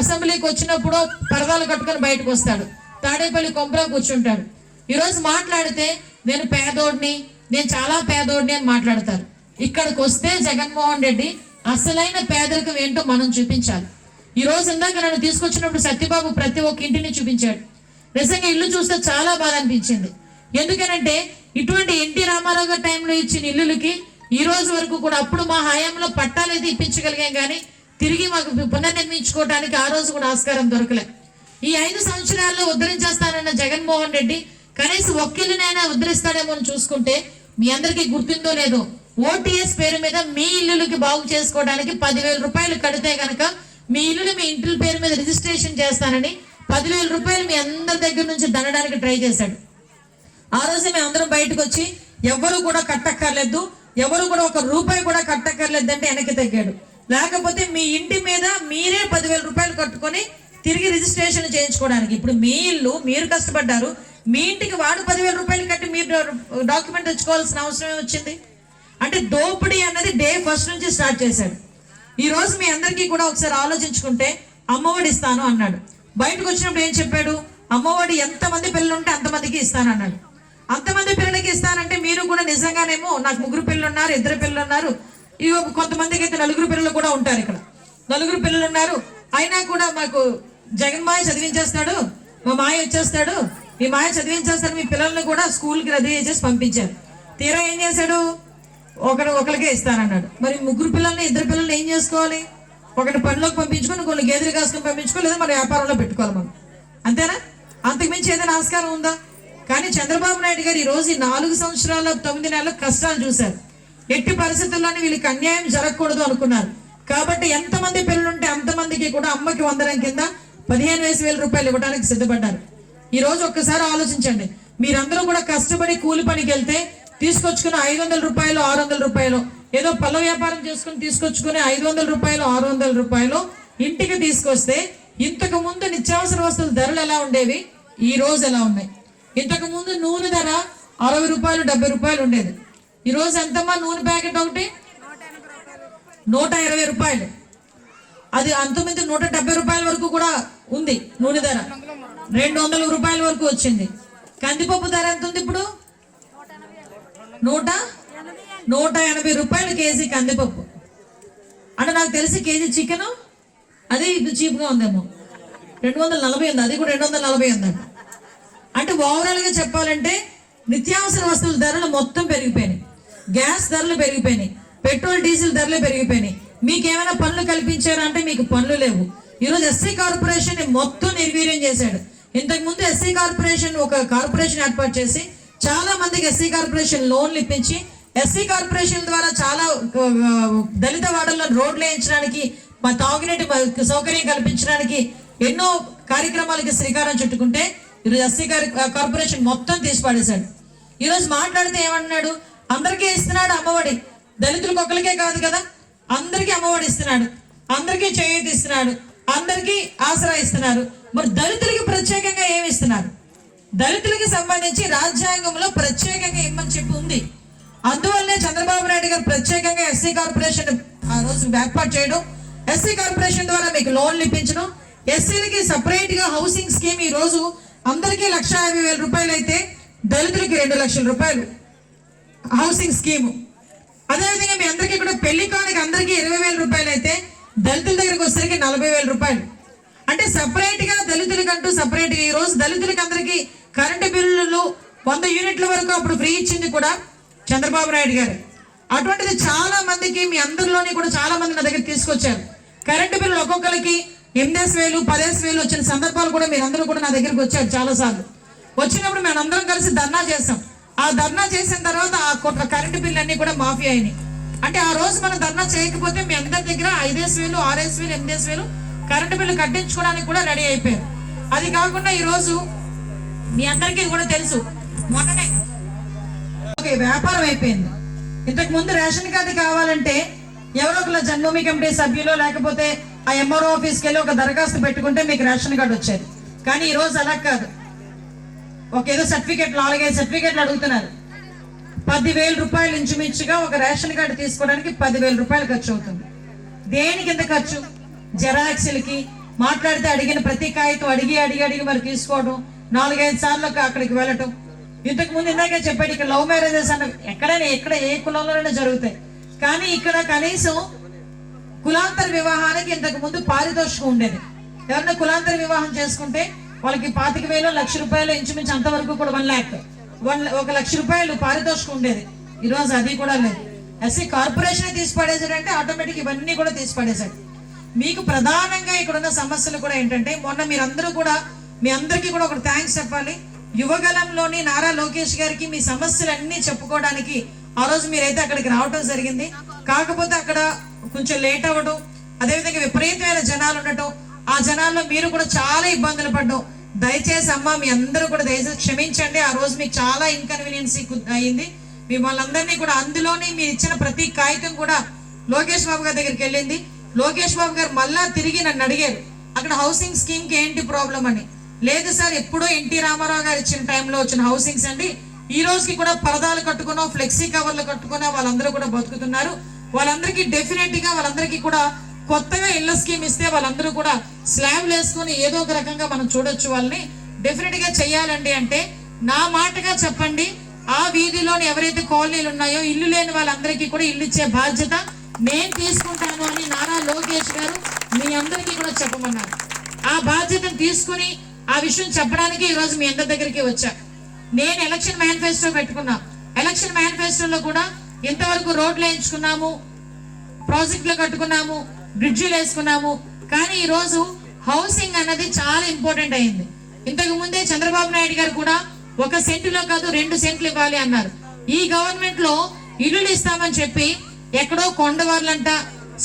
అసెంబ్లీకి వచ్చినప్పుడు పరదాలు కట్టుకొని బయటకు వస్తాడు, తాడేపల్లి కొంపలో కూర్చుంటాడు. ఈరోజు మాట్లాడితే నేను పేదోడిని, నేను చాలా పేదోడిని అని మాట్లాడతారు. ఇక్కడికి వస్తే జగన్మోహన్ రెడ్డి అసలైన పేదరికం ఏంటో మనం చూపించాలి. ఈ రోజు ఇందాక నన్ను తీసుకొచ్చినప్పుడు సత్యబాబు ప్రతి ఒక్క ఇంటిని చూపించాడు. నిజంగా ఇల్లు చూస్తే చాలా బాధ అనిపించింది. ఎందుకనంటే ఇటువంటి ఎన్టీ రామారావు గారి టైంలో ఇచ్చిన ఇల్లులకి ఈ రోజు వరకు కూడా, అప్పుడు మా హయాంలో పట్టాలు అయితే ఇప్పించగలిగాం కానీ తిరిగి మాకు పునర్నిర్మించుకోవడానికి ఆ రోజు కూడా ఆస్కారం దొరకలే. ఈ 5 సంవత్సరాల్లో ఉద్ధరించేస్తానన్న జగన్మోహన్ రెడ్డి కనీసం ఒక్కిల్లునైనా ఉద్ధరిస్తాడేమో అని చూసుకుంటే మీ అందరికీ గుర్తుందో లేదో, ఓటీఎస్ పేరు మీద మీ ఇల్లులకి బాగు చేసుకోవడానికి 10,000 రూపాయలు కడితే కనుక మీ ఇల్లుని మీ ఇంటి పేరు మీద రిజిస్ట్రేషన్ చేస్తానని 10,000 రూపాయలు మీ అందరి దగ్గర నుంచి దండడానికి ట్రై చేశాడు. ఆ రోజే మేము అందరం బయటకు వచ్చి ఎవరు కూడా కట్టక్కర్లేదు, ఎవరు కూడా 1 రూపాయి కూడా కట్టక్కర్లేదు అంటే వెనక్కి తగ్గాడు. లేకపోతే మీ ఇంటి మీద మీరే 10,000 రూపాయలు కట్టుకొని తిరిగి రిజిస్ట్రేషన్ చేయించుకోవడానికి. ఇప్పుడు మీ ఇల్లు మీరు కష్టపడ్డారు, మీ ఇంటికి వాడు 10,000 రూపాయలు కట్టి మీరు డాక్యుమెంట్ తెచ్చుకోవాల్సిన అవసరం వచ్చింది. అంటే దోపిడీ అన్నది డే ఫస్ట్ నుంచి స్టార్ట్ చేశాడు. ఈ రోజు మీ అందరికీ కూడా ఒకసారి ఆలోచించుకుంటే అమ్మఒడి ఇస్తాను అన్నాడు. బయటకు వచ్చినప్పుడు ఏం చెప్పాడు? అమ్మఒడి ఎంతమంది పిల్లలు ఉంటే అంతమందికి ఇస్తానన్నాడు. అంతమంది పిల్లలకి ఇస్తానంటే మీరు కూడా నిజంగానేమో నాకు 3 పిల్లలు ఉన్నారు, 2 పిల్లలు ఉన్నారు, కొంతమందికి అయితే 4 పిల్లలు కూడా ఉంటారు. ఇక్కడ 4 పిల్లలు ఉన్నారు, అయినా కూడా మాకు జగన్ మాయ చదివించేస్తాడు, మా మాయ వచ్చేస్తాడు, మీ మాయ చదివించేస్తాడు, మీ పిల్లల్ని కూడా స్కూల్కి రెడీ చేసి పంపించారు. తీరా ఏం చేశాడు? ఒకరికే ఇస్తానన్నాడు. మరి 3 పిల్లల్ని 2 పిల్లల్ని ఏం చేసుకోవాలి? ఒకటి పనిలోకి పంపించుకొని, కొన్ని గేదెలు కాసుకొని పంపించుకోవాలి, లేదా మన వ్యాపారంలో పెట్టుకోవాలి మనం. అంతేనా? అంతకుమించి ఏదైనా ఆస్కారం ఉందా? కానీ చంద్రబాబు నాయుడు గారు ఈ రోజు 4 సంవత్సరాల 9 నెలల కష్టాలు చూశారు. ఎట్టి పరిస్థితుల్లోనే వీళ్ళకి అన్యాయం జరగకూడదు అనుకున్నారు. కాబట్టి ఎంతమంది పిల్లలుంటే అంతమందికి కూడా అమ్మకి 100 కింద 15,000 రూపాయలు ఇవ్వడానికి సిద్ధపడ్డారు. ఈ రోజు ఒక్కసారి ఆలోచించండి. మీరందరూ కూడా కష్టపడి కూలి పనికి వెళ్తే తీసుకొచ్చుకున్న 500 రూపాయలు 600 రూపాయలు, ఏదో పళ్ళ వ్యాపారం చేసుకుని తీసుకొచ్చుకుని 500 రూపాయలు 600 రూపాయలు ఇంటికి తీసుకొస్తే, ఇంతకు ముందు నిత్యావసర వస్తువుల ధరలు ఎలా ఉండేవి, ఈ రోజు ఎలా ఉన్నాయి? ఇంతకు ముందు నూనె ధర 60 రూపాయలు 70 రూపాయలు ఉండేది. ఈ రోజు ఎంతమ్మా నూనె ప్యాకెట్ ఒకటి? 120 రూపాయలు. అది అంతమంది 170 రూపాయల వరకు కూడా ఉంది నూనె ధర. 200 రూపాయల వరకు వచ్చింది. కందిపప్పు ధర ఎంత ఉంది ఇప్పుడు? 180 రూపాయలు కేజీ కందిపప్పు. అంటే నాకు తెలిసి కేజీ చికెన్ అది ఇప్పుడు చీప్గా ఉందేమో, 240 ఉంది, అది కూడా 240 ఉందంట. అంటే ఓవరాల్గా చెప్పాలంటే నిత్యావసర వస్తువుల ధరలు మొత్తం పెరిగిపోయినాయి, గ్యాస్ ధరలు పెరిగిపోయినాయి, పెట్రోల్ డీజిల్ ధరలు పెరిగిపోయినాయి. మీకు ఏమైనా పనులు కల్పించారా అంటే మీకు పనులు లేవు. ఈరోజు ఎస్సీ కార్పొరేషన్ మొత్తం నిర్వీర్యం చేశాడు. ఇంతకు ముందు ఎస్సీ కార్పొరేషన్ ఒక కార్పొరేషన్ ఏర్పాటు చేసి చాలా మందికి ఎస్సీ కార్పొరేషన్ లోన్లు ఇప్పించి, ఎస్సీ కార్పొరేషన్ ద్వారా చాలా దళిత వాడల్లో రోడ్లు వేయించడానికి, మా తాగునీటి సౌకర్యం కల్పించడానికి ఎన్నో కార్యక్రమాలకి శ్రీకారం చుట్టుకుంటే ఈరోజు ఎస్సీ కార్పొరేషన్ మొత్తం తీసి పడేశాడు. ఈరోజు మాట్లాడితే ఏమన్నాడు? అందరికీ ఇస్తున్నాడు అమ్మఒడి, దళితులకు ఒక్కరికే కాదు కదా, అందరికీ అమ్మఒడి ఇస్తున్నాడు, అందరికీ చేయూత ఇస్తున్నాడు, అందరికీ ఆసరా ఇస్తున్నారు. మరి దళితులకి ప్రత్యేకంగా ఏమి ఇస్తున్నారు? దళితులకి సంబంధించి రాజ్యాంగంలో ప్రత్యేకంగా ఇమ్మని చెప్పి ఉంది. అందువల్లనే చంద్రబాబు నాయుడు గారు ప్రత్యేకంగా ఎస్సీ కార్పొరేషన్ ఆ రోజు ఏర్పాటు చేయడం, ఎస్సీ కార్పొరేషన్ ద్వారా మీకు లోన్లు ఇప్పించడం, ఎస్సీలకి సపరేట్ గా హౌసింగ్ స్కీమ్ ఈ రోజు అందరికీ 1,50,000 రూపాయలు అయితే దళితులకి 2 లక్షల రూపాయలు హౌసింగ్ స్కీము. అదేవిధంగా మీ అందరికీ కూడా పెళ్లి కానికి అందరికీ 20,000 రూపాయలు అయితే దళితుల దగ్గరికి వచ్చేసరికి 40,000 రూపాయలు. అంటే సపరేట్ గా దళితులకంటూ సపరేట్ గా ఈ రోజు దళితులకి అందరికీ కరెంటు బిల్లులు 100 యూనిట్ల వరకు అప్పుడు ఫ్రీ ఇచ్చింది కూడా చంద్రబాబు నాయుడు గారు. అటువంటిది చాలా మందికి మీ అందరిలోని కూడా చాలా మంది నా దగ్గర తీసుకొచ్చారు. కరెంటు బిల్లులు ఒక్కొక్కరికి 8,000 10,000 వచ్చిన సందర్భాలు కూడా మీరందరూ కూడా నా దగ్గరికి వచ్చారు చాలా సార్లు. వచ్చినప్పుడు మేము అందరం కలిసి ధర్నా చేస్తాం. ఆ ధర్నా చేసిన తర్వాత ఆ కరెంటు బిల్లు అన్ని కూడా మాఫీ అయినాయి. అంటే ఆ రోజు మనం ధర్నా చేయకపోతే మీ అందరి దగ్గర 5,000 6,000 8,000 కరెంటు బిల్లు కట్టించుకోవడానికి కూడా రెడీ అయిపోయారు. అది కాకుండా ఈ రోజు మీ అందరికీ కూడా తెలుసు, మొన్ననే వ్యాపారం అయిపోయింది. ఇంతకు ముందు రేషన్ కార్డు కావాలంటే ఎవరో ఒకళ్ళ జన్మభూమి కమిటీ సభ్యులు లేకపోతే ఆ ఎంఆర్ఓ ఆఫీస్కి వెళ్ళి ఒక దరఖాస్తు పెట్టుకుంటే మీకు రేషన్ కార్డు వచ్చేది. కానీ ఈ రోజు అలా కాదు. ఏదో సర్టిఫికెట్లు 4-5 సర్టిఫికెట్లు అడుగుతున్నారు. 10,000 రూపాయలు ఇంచుమించుగా ఒక రేషన్ కార్డు తీసుకోవడానికి 10,000 రూపాయలు ఖర్చు అవుతుంది. దేనికి ఇంత ఖర్చు? జెరాక్స్లకి, మాట్లాడితే అడిగిన ప్రతి కాగితం అడిగి మరి తీసుకోవడం, 4-5 సార్లు అక్కడికి వెళ్ళటం. ఇంతకు ముందు ఇందాకే చెప్పాడు, ఇక్కడ లవ్ మ్యారేజెస్ అన్న ఎక్కడ ఏ కులంలోనైనా జరుగుతాయి. కానీ ఇక్కడ కనీసం కులాంతర వివాహానికి ఇంతకు ముందు పారితోషికం ఉండేది. ఎవరైనా కులాంతర వివాహం చేసుకుంటే వాళ్ళకి 25,000 1,00,000 రూపాయలు ఇంచుమించు అంతవరకు కూడా 1 lakh 1,00,000 రూపాయలు పారితోషికం ఉండేది. ఈరోజు అది కూడా లేదు. ఎస్సీ కార్పొరేషన్ తీసి పడేసాడంటే ఆటోమేటిక్ ఇవన్నీ కూడా తీసి పడేశాడు. మీకు ప్రధానంగా ఇక్కడ ఉన్న సమస్యలు కూడా ఏంటంటే, మొన్న మీరందరూ కూడా మీ అందరికీ కూడా ఒక థ్యాంక్స్ చెప్పాలి. యువగలంలోని నారా లోకేష్ గారికి మీ సమస్యలన్నీ చెప్పుకోవడానికి ఆ రోజు మీరైతే అక్కడికి రావడం జరిగింది. కాకపోతే అక్కడ కొంచెం లేట్ అవ్వడం, అదేవిధంగా విపరీతమైన జనాలు ఉండటం, ఆ జనాల్లో మీరు కూడా చాలా ఇబ్బందులు పడ్డం. దయచేసి అమ్మ మీ అందరూ కూడా దయచేసి క్షమించండి. ఆ రోజు మీకు చాలా ఇన్కన్వీనియన్స్ అయింది. మిమ్మల్ని అందరినీ కూడా అందులోని మీరు ఇచ్చిన ప్రతి కాగితం కూడా లోకేష్ బాబు గారి దగ్గరికి వెళ్ళింది. లోకేష్ బాబు గారు మళ్ళా తిరిగి నన్ను అడిగారు, అక్కడ హౌసింగ్ స్కీమ్ కి ఏంటి ప్రాబ్లం అని. లేదు సార్, ఎప్పుడో ఎన్టీ రామారావు గారు ఇచ్చిన టైంలో వచ్చిన హౌసింగ్స్ అండి. ఈ రోజుకి కూడా పరదాలు కట్టుకున్నా, ఫ్లెక్సీ కవర్లు కట్టుకున్నా వాళ్ళందరూ కూడా బతుకుతున్నారు. వాళ్ళందరికీ డెఫినెట్ గా వాళ్ళందరికీ కూడా కొత్తగా ఇళ్ల స్కీమ్ ఇస్తే వాళ్ళందరూ కూడా స్లాబ్లు వేసుకొని ఏదో ఒక రకంగా మనం చూడొచ్చు. వాళ్ళని డెఫినెట్ గా చెయ్యాలండి. అంటే నా మాటగా చెప్పండి, ఆ వీధిలోని ఎవరైతే కాలనీలు ఉన్నాయో ఇల్లు లేని వాళ్ళందరికీ కూడా ఇల్లు ఇచ్చే బాధ్యత నేను తీసుకుంటాను అని నారా లోకేష్ గారు మీ అందరికీ కూడా చెప్పమన్నారు. ఆ బాధ్యతను తీసుకుని ఆ విషయం చెప్పడానికి ఈ రోజు మీ అందరి దగ్గరికి వచ్చా. నేను ఎలక్షన్ మేనిఫెస్టో పెట్టుకున్నా. ఎలక్షన్ మేనిఫెస్టోలో కూడా ఇంతవరకు రోడ్లు వేయించుకున్నాము, ప్రాజెక్టులు కట్టుకున్నాము, బ్రిడ్జిలు వేసుకున్నాము. కానీ ఈ రోజు హౌసింగ్ అన్నది చాలా ఇంపార్టెంట్ అయింది. ఇంతకు ముందే చంద్రబాబు నాయుడు గారు కూడా 1 సెంటులో కాదు 2 సెంట్లు ఇవ్వాలి అన్నారు. ఈ గవర్నమెంట్ లో ఇల్లులు ఇస్తామని చెప్పి ఎక్కడో కొండవార్లంట,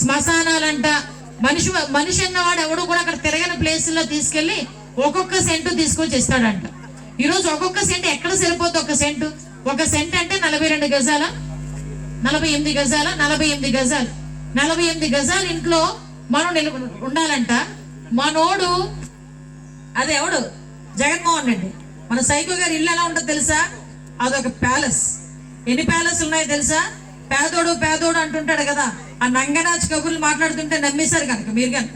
శ్మశానాలంట, మనిషి అన్నవాడు ఎవడు కూడా అక్కడ తిరగని ప్లేసుల్లో తీసుకెళ్లి ఒక్కొక్క సెంటు తీసుకొచ్చి ఇస్తాడంట. ఈ రోజు ఒక్కొక్క సెంటు ఎక్కడ సరిపోతుంది? 1 సెంట్ అంటే 42 గజాల 48 గజాల 48 గజాలు 48 గజాలు ఇంట్లో మనం ఉండాలంట. మనోడు అదే ఎవడు జగన్మోహన్ రెడ్డి, మన సైకో గారి ఇల్లు ఎలా ఉంటుందో తెలుసా? అదొక ప్యాలెస్. ఎన్ని ప్యాలెస్ ఉన్నాయో తెలుసా? పేదోడు అంటుంటాడు కదా, ఆ నంగనాచి కబుర్లు మాట్లాడుతుంటే నమ్మేశారు కనుక మీరు కనుక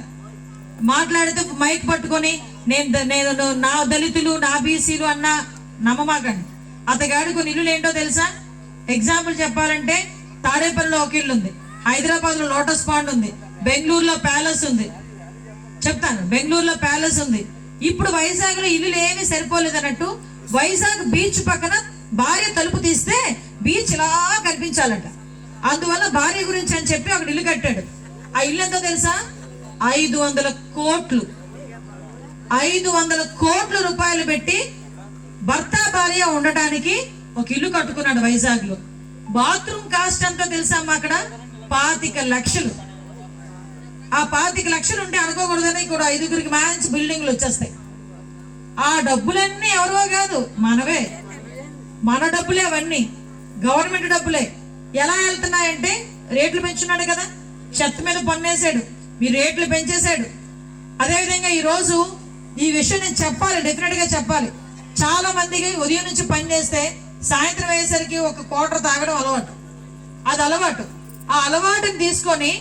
మాట్లాడితే మైక్ పట్టుకొని నేను నా దళితులు నా బీసీలు అన్న నమ్మమాకండి. అతగాడు కొన్ని ఇల్లులు ఏంటో తెలుసా? ఎగ్జాంపుల్ చెప్పాలంటే తాడేపల్లిలో ఒక ఇల్లు ఉంది, హైదరాబాద్ లో లోటస్ పాండ్ ఉంది, బెంగళూరులో ప్యాలెస్ ఉంది. చెప్తాను, బెంగళూరులో ప్యాలెస్ ఉంది. ఇప్పుడు వైజాగ్ లో ఇల్లులు ఏమీ సరిపోలేదు అన్నట్టు వైజాగ్ బీచ్ పక్కన భార్య తలుపు తీస్తే బీచ్ ఇలా కనిపించాలట. అందువల్ల భార్య గురించి అని చెప్పి ఒక ఇల్లు కట్టాడు. ఆ ఇల్లు ఎంతో తెలుసా? 500 కోట్లు 500 కోట్ల రూపాయలు పెట్టి భర్త భార్య ఉండటానికి ఒక ఇల్లు కట్టుకున్నాడు వైజాగ్ లో. బాత్రూమ్ కాస్ట్ అంతా తెలుసా అమ్మా? అక్కడ 25 లక్షలు. ఆ 25 లక్షలు ఉంటే అనుకోకూడదని కూడా 5గురికి మంచి బిల్డింగ్లు వచ్చేస్తాయి. ఆ డబ్బులన్నీ ఎవరో కాదు, మనవే. మన డబ్బులే అవన్నీ, గవర్నమెంట్ డబ్బులే. ఎలా వెళ్తున్నాయంటే రేట్లు పెంచున్నాడు కదా, చెత్త మీద పన్నేసాడు, మీరు రేట్లు పెంచేశాడు. అదేవిధంగా ఈ రోజు ఈ విషయం నేను చెప్పాలి, డెఫినెట్ గా చెప్పాలి. చాలా మందికి ఉదయం నుంచి పని చేస్తే సాయంత్రం అయ్యేసరికి 1 క్వార్టర్ తాగడం అలవాటు. అది అలవాటు. ఆ అలవాటుని తీసుకొని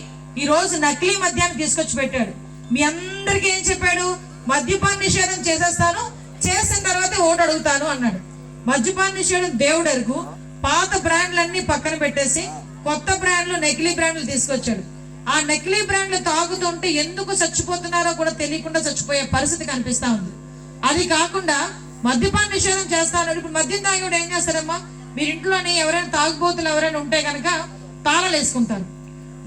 ఈ రోజు నకిలీ మద్యాన్ని తీసుకొచ్చి పెట్టాడు. మీ అందరికి ఏం చెప్పాడు? మద్యపాన నిషేధం చేసేస్తాను, చేసిన తర్వాత ఓటు అడుగుతాను అన్నాడు. మద్యపాన నిషేధం దేవుడు ఎరుగు. పాత బ్రాండ్లన్నీ పక్కన పెట్టేసి కొత్త బ్రాండ్లు, నకిలీ బ్రాండ్లు తీసుకొచ్చాడు. ఆ నకిలీ బ్రాండ్లు తాగుతుంటే ఎందుకు చచ్చిపోతున్నారో కూడా తెలియకుండా చచ్చిపోయే పరిస్థితి కనిపిస్తా ఉంది. అది కాకుండా మద్యపాన నిషేధం చేస్తాను. ఇప్పుడు మద్యం తాగేవాడు ఏం చేస్తారమ్మా? మీరు ఇంట్లోని ఎవరైనా తాగుబోతులు ఎవరైనా ఉంటే కనుక తాళాలు వేసుకుంటారు.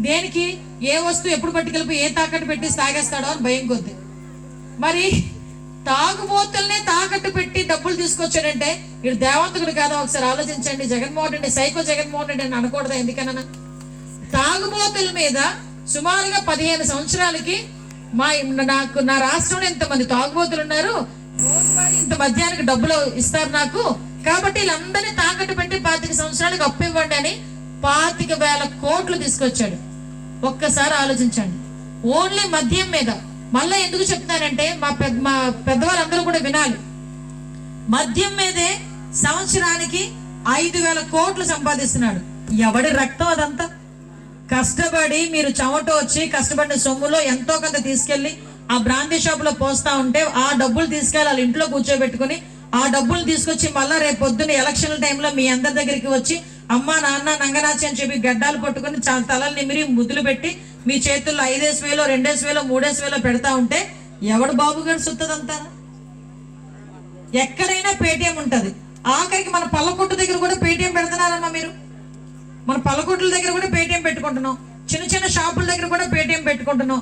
దేనికి? ఏ వస్తువు ఎప్పుడు పట్టుకెళ్ళిపోయి ఏ తాకట్టు పెట్టి తాగేస్తాడో అని భయం కొద్ది. మరి తాగుబోతుల్నే తాకట్టు పెట్టి డబ్బులు తీసుకొచ్చాడంటే వీడు దేవంతకుడు కాదా? ఒకసారి ఆలోచించండి. జగన్మోహన్ రెడ్డి సైకో జగన్మోహన్ రెడ్డి అని అనకూడదా? ఎందుకన్నా తాగుబోతుల మీద సుమారుగా 15 సంవత్సరాలకి నా రాష్ట్రంలో ఇంతమంది తాగుబోతులు ఉన్నారు, రోజువారీ ఇంత మద్యానికి డబ్బులు ఇస్తారు నాకు, కాబట్టి వీళ్ళందరినీ తాకట్టు పెట్టి 25 సంవత్సరాలకు అప్పు ఇవ్వండి అని 25,000 కోట్లు తీసుకొచ్చాడు. ఒక్కసారి ఆలోచించండి. ఓన్లీ మద్యం మీద. మళ్ళీ ఎందుకు చెప్తున్నానంటే మా పెద్దవాళ్ళందరూ కూడా వినాలి. మద్యం మీదే సంవత్సరానికి 5,000 కోట్లు సంపాదిస్తున్నాడు. ఎవడి రక్తం అదంతా? కష్టపడి మీరు చెమట వచ్చి కష్టపడిన సొమ్ములో ఎంతో కొంత తీసుకెళ్లి ఆ బ్రాందీ షాప్ లో పోస్తా ఉంటే ఆ డబ్బులు తీసుకెళ్ళి వాళ్ళ ఇంట్లో కూర్చోబెట్టుకుని ఆ డబ్బులు తీసుకొచ్చి మళ్ళా రేపు పొద్దున్న ఎలక్షన్ టైంలో మీ అందరి దగ్గరికి వచ్చి అమ్మ నాన్న నంగనాచి అని చెప్పి గడ్డాలు పట్టుకుని తలలు నిమిరి ముద్దులు పెట్టి మీ చేతుల్లో 5,000, 2,000, 3,000 పెడతా ఉంటే ఎవడు బాబు గారు సుత్తదంతా? ఎక్కడైనా పేటీఎం ఉంటది. ఆఖరికి మన పల్లకొట్టు దగ్గర కూడా పేటీఎం పెడుతున్నారమ్మా మీరు. మన పల్లకొట్ల దగ్గర కూడా పేటీఎం పెట్టుకుంటున్నాం, చిన్న చిన్న షాపుల దగ్గర కూడా పేటీఎం పెట్టుకుంటున్నాం.